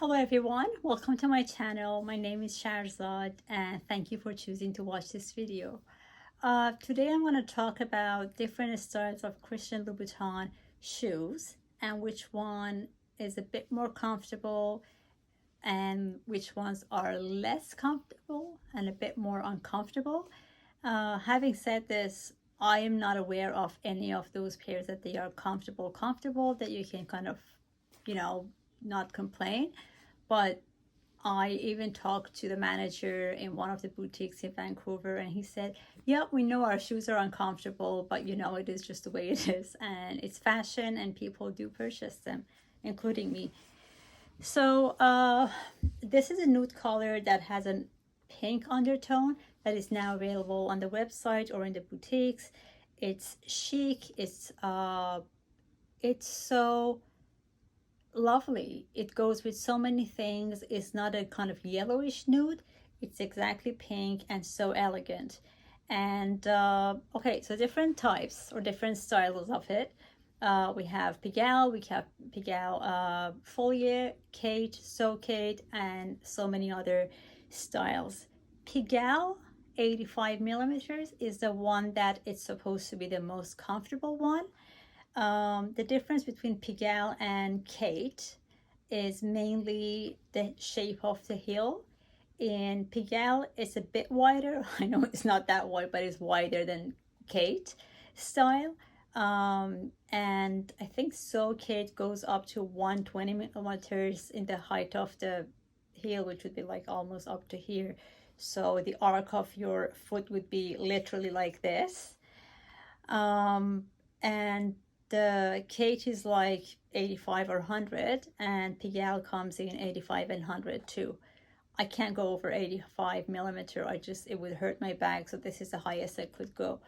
Hello everyone, welcome to my channel. My name is Shahrzad and thank you for choosing to watch this video. Today I'm going to talk about different styles of Christian Louboutin shoes and which one is a bit more comfortable and which ones are less comfortable and a bit more uncomfortable. Having said this, I am not aware of any of those pairs that they are comfortable that you can kind of, not complain. But I even talked to the manager in one of the boutiques in Vancouver, and he said, yeah, we know our shoes are uncomfortable, but it is just the way it is. And it's fashion, and people do purchase them, including me. So this is a nude color that has a pink undertone that is now available on the website or in the boutiques. It's chic. It's so lovely. It goes with so many things. It's not a kind of yellowish nude. It's exactly pink and so elegant. And okay, so different types or different styles of it. We have Pigalle, we have Pigalle Folie, Kate, So Kate, and so many other styles. Pigalle 85 millimeters is the one that it's supposed to be the most comfortable one. The difference between Pigalle and Kate is mainly the shape of the heel. In Pigalle, it's a bit wider. I know it's not that wide, but it's wider than Kate style. And I think So Kate goes up to 120 millimeters in the height of the heel, which would be like almost up to here. So the arc of your foot would be literally like this. And the Kate is like 85 or 100, and Pigalle comes in 85 and 100 too. I can't go over 85 millimeter. It would hurt my back, so this is the highest I could go.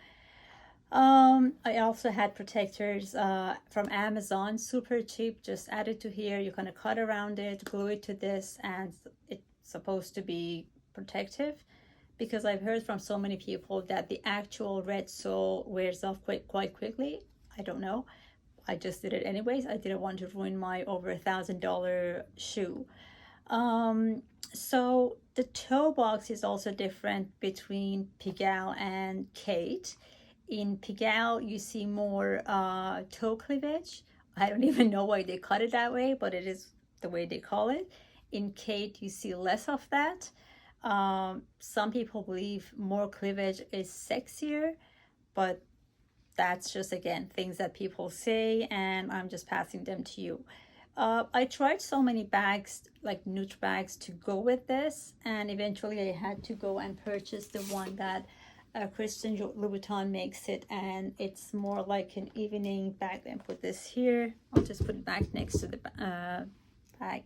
I also had protectors from Amazon, super cheap, just add it to here. You kind of cut around it, glue it to this, and it's supposed to be protective, because I've heard from so many people that the actual red sole wears off quite quickly. I don't know. I just did it anyways. I didn't want to ruin my over $1,000 shoe. So the toe box is also different between Pigalle and Kate. In Pigalle, you see more toe cleavage. I don't even know why they cut it that way, but it is the way they call it. In Kate, you see less of that. Some people believe more cleavage is sexier, but that's just, again, things that people say, and I'm just passing them to you. I tried so many bags, like nude bags, to go with this, and eventually I had to go and purchase the one that Christian Louboutin makes it, and it's more like an evening bag. Then put this here. I'll just put it back next to the bag.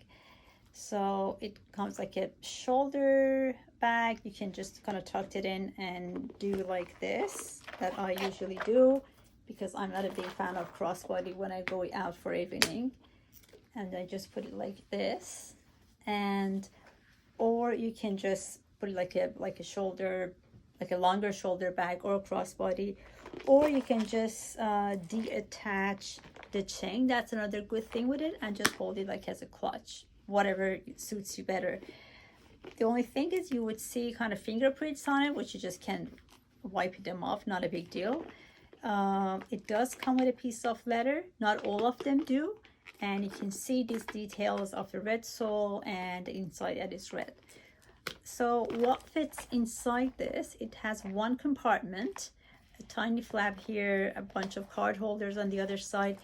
So it comes like a shoulder bag. You can just kind of tuck it in and do like this, that I usually do, because I'm not a big fan of crossbody when I go out for evening. And I just put it like this, and or you can just put it like a shoulder, like a longer shoulder bag or a crossbody, or you can just detach the chain. That's another good thing with it, and just hold it like as a clutch, whatever suits you better. The only thing is you would see kind of fingerprints on it, which you just can wipe them off, not a big deal. It does come with a piece of leather. Not all of them do, and you can see these details of the red sole and the inside that is red. So what fits inside this? It has one compartment, a tiny flap here, a bunch of card holders on the other side.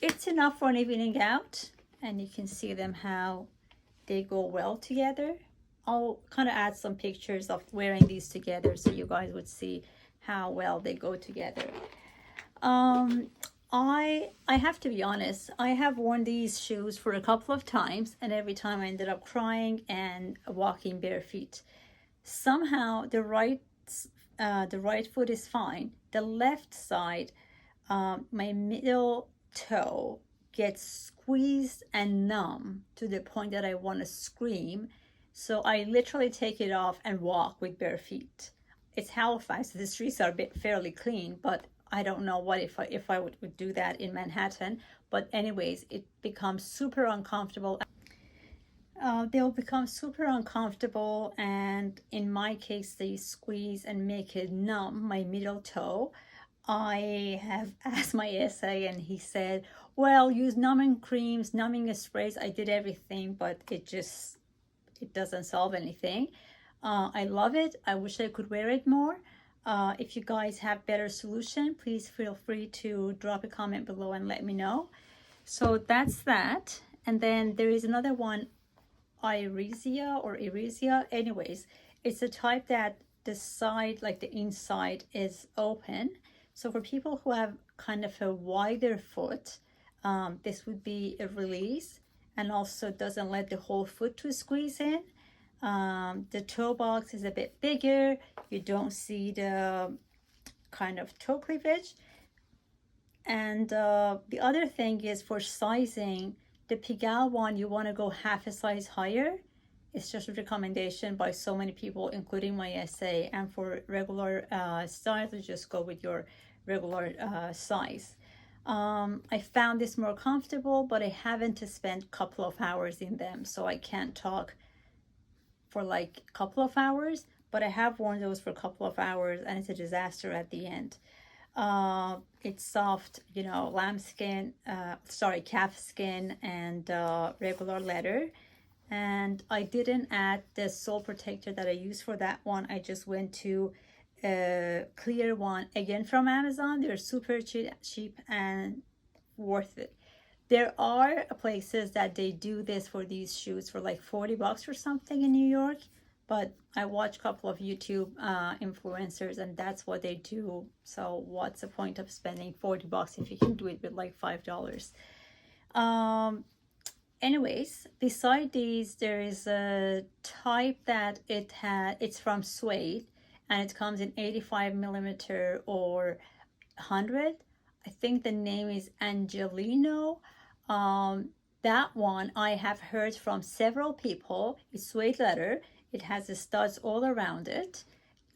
It's enough for an evening out, and you can see them how they go well together. I'll kind of add some pictures of wearing these together so you guys would see how well they go together. I have to be honest, I have worn these shoes for a couple of times, and every time I ended up crying and walking bare feet. Somehow the right foot is fine. The left side, my middle toe gets squeezed and numb to the point that I want to scream. So I literally take it off and walk with bare feet. It's Halifax, so the streets are fairly clean, but I don't know what if I would do that in Manhattan. But anyways, it becomes super uncomfortable. they'll become super uncomfortable, and in my case, they squeeze and make it numb my middle toe. I have asked my essay, and he said, well, use numbing creams, numbing sprays. I did everything, but it doesn't solve anything. I love it. I wish I could wear it more. If you guys have better solution, please feel free to drop a comment below and let me know. So that's that. And then there is another one, Iresia. Anyways, it's a type that the side, like the inside, is open. So for people who have kind of a wider foot, this would be a release, and also doesn't let the whole foot to squeeze in. The toe box is a bit bigger. You don't see the kind of toe cleavage. And the other thing is, for sizing, the Pigalle one, you want to go half a size higher. It's just a recommendation by so many people, including my essay. And for regular styles, you just go with your regular size. I found this more comfortable, but I haven't spent a couple of hours in them, so I can't talk for like a couple of hours, but I have worn those for a couple of hours, and it's a disaster at the end. It's soft, you know, calf skin and regular leather. And I didn't add the sole protector that I used for that one. I just went to a clear one, again from Amazon. They're super cheap and worth it. There are places that they do this for these shoes for like $40 or something in New York, but I watch a couple of YouTube influencers, and that's what they do. So what's the point of spending $40 if you can do it with like $5? Anyways, beside these, there is a type that it's from suede, and it comes in 85 millimeter or 100. I think the name is Angelino. That one I have heard from several people. It's suede leather. It has the studs all around it,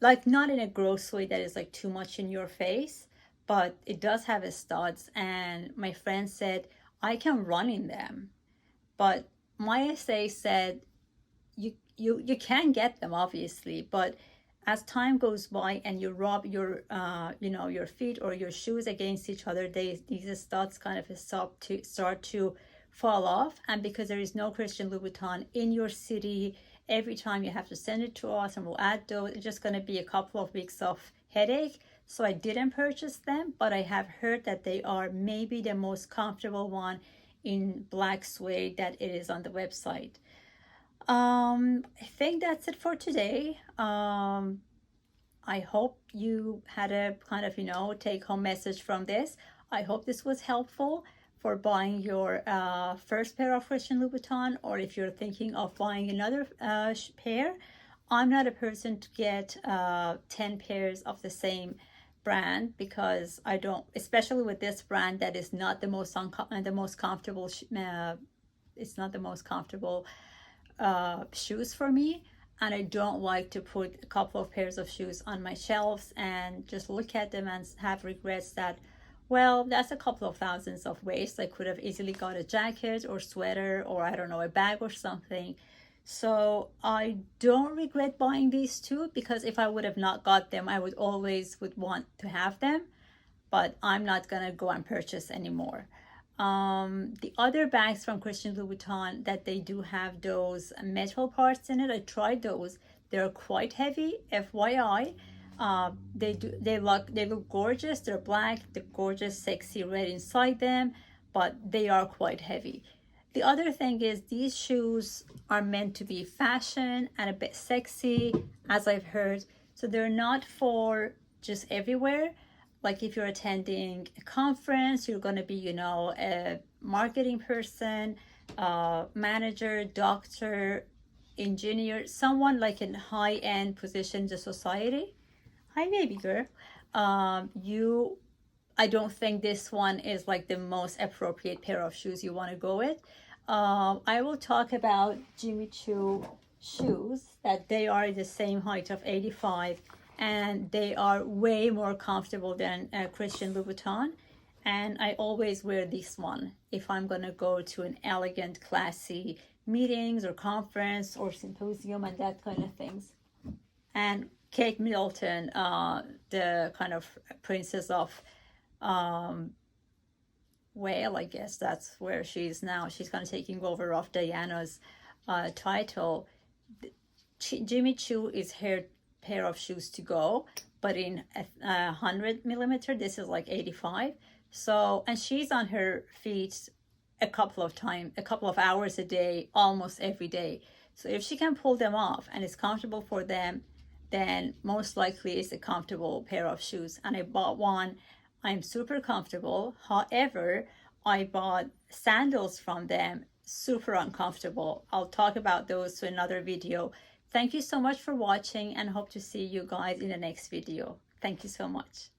like not in a gross way that is like too much in your face, but it does have a studs. And my friend said I can run in them, but my essay said you can get them obviously, but as time goes by and you rub your your feet or your shoes against each other, these studs kind of start to fall off. And because there is no Christian Louboutin in your city, every time you have to send it to us and we'll add those, it's just going to be a couple of weeks of headache. So I didn't purchase them, but I have heard that they are maybe the most comfortable one in black suede that it is on the website. I think that's it for today. I hope you had a kind of, take home message from this. I hope this was helpful for buying your first pair of Christian Louboutin, or if you're thinking of buying another pair. I'm not a person to get 10 pairs of the same brand, because I don't, especially with this brand that is not the most comfortable. It's not the most comfortable shoes for me, and I don't like to put a couple of pairs of shoes on my shelves and just look at them and have regrets that, well, that's a couple of thousands of waste. I could have easily got a jacket or sweater, or I don't know, a bag or something. So I don't regret buying these two, because if I would have not got them, I would want to have them, but I'm not gonna go and purchase anymore. The other bags from Christian Louboutin that they do have those metal parts in it, I tried those. They're quite heavy, FYI. They look gorgeous. They're black, the gorgeous sexy red inside them, but they are quite heavy. The other thing is, these shoes are meant to be fashion and a bit sexy, as I've heard. So they're not for just everywhere. Like if you're attending a conference, you're going to be, a marketing person, manager, doctor, engineer, someone like in high-end position in the society. Hi, baby girl. I don't think this one is like the most appropriate pair of shoes you want to go with. I will talk about Jimmy Choo shoes, that they are the same height of 85, and they are way more comfortable than Christian Louboutin. And I always wear this one if I'm gonna go to an elegant, classy meetings or conference or symposium and that kind of things. And Kate Middleton, the kind of princess of Wales, I guess that's where she is now. She's kind of taking over of Diana's title. Jimmy Choo is her pair of shoes to go, but in 100 millimeter, this is like 85. So, and she's on her feet a couple of hours a day, almost every day. So if she can pull them off and it's comfortable for them, then most likely it's a comfortable pair of shoes. And I bought one. I'm super comfortable. However, I bought sandals from them, super uncomfortable. I'll talk about those in another video. Thank you so much for watching and hope to see you guys in the next video. Thank you so much.